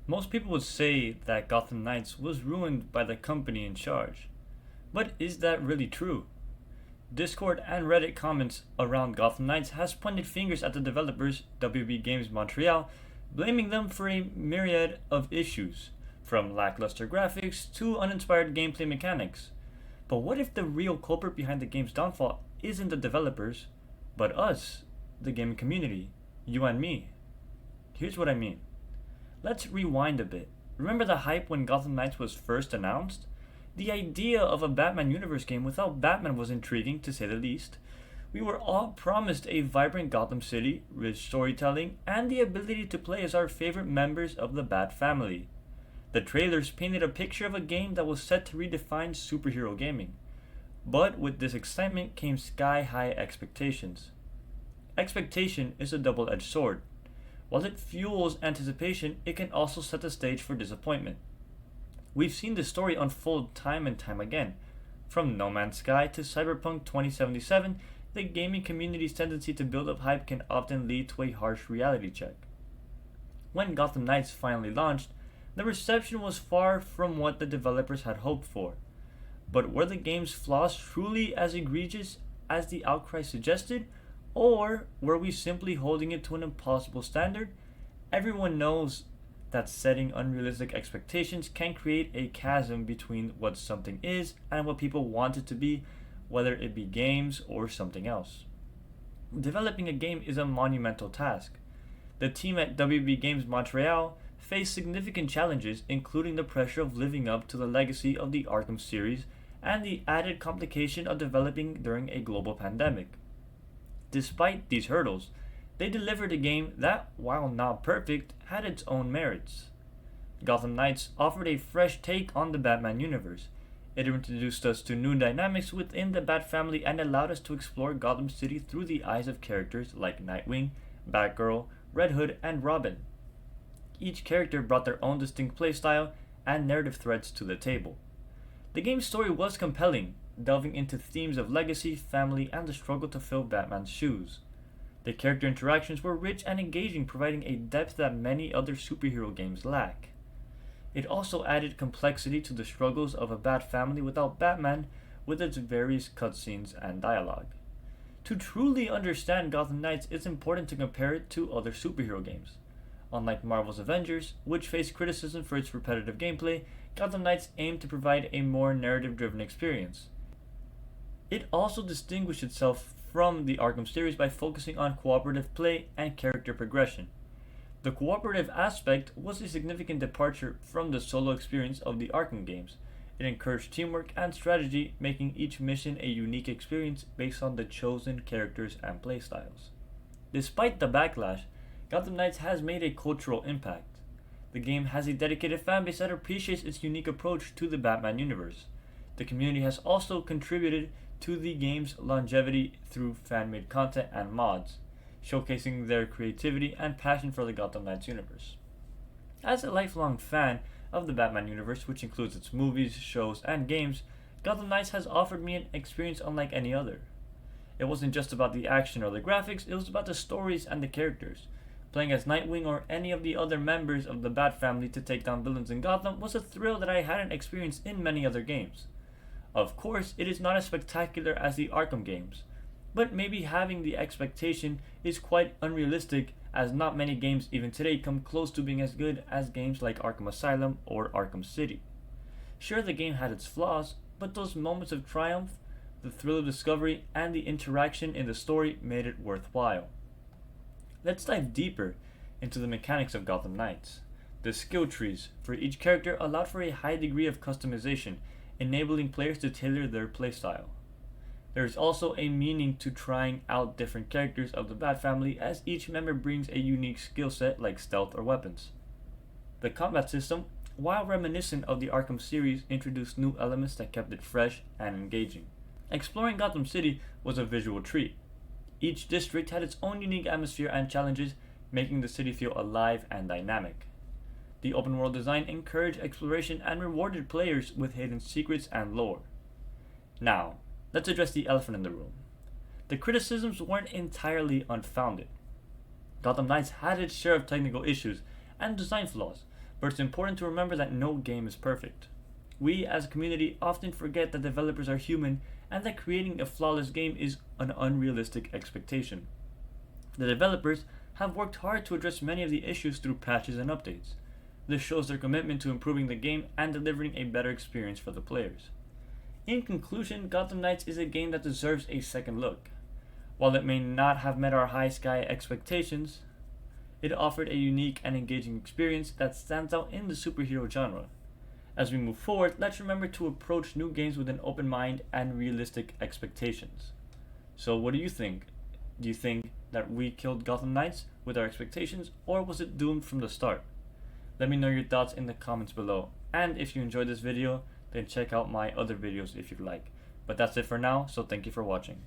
Most people would say that Gotham Knights was ruined by the company in charge. But is that really true? Discord and Reddit comments around Gotham Knights has pointed fingers at the developers WB Games Montreal, blaming them for a myriad of issues, from lackluster graphics to uninspired gameplay mechanics. But what if the real culprit behind the game's downfall isn't the developers, but us, the gaming community, you and me? Here's what I mean. Let's rewind a bit. Remember the hype when Gotham Knights was first announced? The idea of a Batman universe game without Batman was intriguing, to say the least. We were all promised a vibrant Gotham City, rich storytelling, and the ability to play as our favorite members of the Bat family. The trailers painted a picture of a game that was set to redefine superhero gaming. But with this excitement came sky high expectations. Expectation is a double edged sword. While it fuels anticipation, it can also set the stage for disappointment. We've seen this story unfold time and time again. From No Man's Sky to Cyberpunk 2077, the gaming community's tendency to build up hype can often lead to a harsh reality check. When Gotham Knights finally launched, the reception was far from what the developers had hoped for. But were the game's flaws truly as egregious as the outcry suggested, or were we simply holding it to an impossible standard? Everyone knows that setting unrealistic expectations can create a chasm between what something is and what people want it to be, whether it be games or something else. Developing a game is a monumental task. The team at WB Games Montreal faced significant challenges, including the pressure of living up to the legacy of the Arkham series and the added complication of developing during a global pandemic. Despite these hurdles, they delivered a game that, while not perfect, had its own merits. Gotham Knights offered a fresh take on the Batman universe. It introduced us to new dynamics within the Bat family and allowed us to explore Gotham City through the eyes of characters like Nightwing, Batgirl, Red Hood, and Robin. Each character brought their own distinct playstyle and narrative threads to the table. The game's story was compelling, delving into themes of legacy, family, and the struggle to fill Batman's shoes. The character interactions were rich and engaging, providing a depth that many other superhero games lack. It also added complexity to the struggles of a Bat family without Batman, with its various cutscenes and dialogue. To truly understand Gotham Knights, it's important to compare it to other superhero games. Unlike Marvel's Avengers, which faced criticism for its repetitive gameplay, Gotham Knights aimed to provide a more narrative-driven experience. It also distinguished itself from the Arkham series by focusing on cooperative play and character progression. The cooperative aspect was a significant departure from the solo experience of the Arkham games. It encouraged teamwork and strategy, making each mission a unique experience based on the chosen characters and playstyles. Despite the backlash, Gotham Knights has made a cultural impact. The game has a dedicated fanbase that appreciates its unique approach to the Batman universe. The community has also contributed to the game's longevity through fan-made content and mods, showcasing their creativity and passion for the Gotham Knights universe. As a lifelong fan of the Batman universe, which includes its movies, shows, and games, Gotham Knights has offered me an experience unlike any other. It wasn't just about the action or the graphics, it was about the stories and the characters. Playing as Nightwing or any of the other members of the Bat family to take down villains in Gotham was a thrill that I hadn't experienced in many other games. Of course, it is not as spectacular as the Arkham games, but maybe having the expectation is quite unrealistic, as not many games even today come close to being as good as games like Arkham Asylum or Arkham City. Sure, the game had its flaws, but those moments of triumph, the thrill of discovery, and the interaction in the story made it worthwhile. Let's dive deeper into the mechanics of Gotham Knights. The skill trees for each character allowed for a high degree of customization, enabling players to tailor their playstyle. There is also a meaning to trying out different characters of the Bat family, as each member brings a unique skill set like stealth or weapons. The combat system, while reminiscent of the Arkham series, introduced new elements that kept it fresh and engaging. Exploring Gotham City was a visual treat. Each district had its own unique atmosphere and challenges, making the city feel alive and dynamic. The open world design encouraged exploration and rewarded players with hidden secrets and lore. Now, let's address the elephant in the room. The criticisms weren't entirely unfounded. Gotham Knights had its share of technical issues and design flaws, but it's important to remember that no game is perfect. We as a community often forget that developers are human and that creating a flawless game is an unrealistic expectation. The developers have worked hard to address many of the issues through patches and updates. This shows their commitment to improving the game and delivering a better experience for the players. In conclusion, Gotham Knights is a game that deserves a second look. While it may not have met our high sky expectations, it offered a unique and engaging experience that stands out in the superhero genre. As we move forward, let's remember to approach new games with an open mind and realistic expectations. So what do you think? Do you think that we killed Gotham Knights with our expectations, or was it doomed from the start? Let me know your thoughts in the comments below. And if you enjoyed this video, then check out my other videos if you'd like. But that's it for now, so thank you for watching.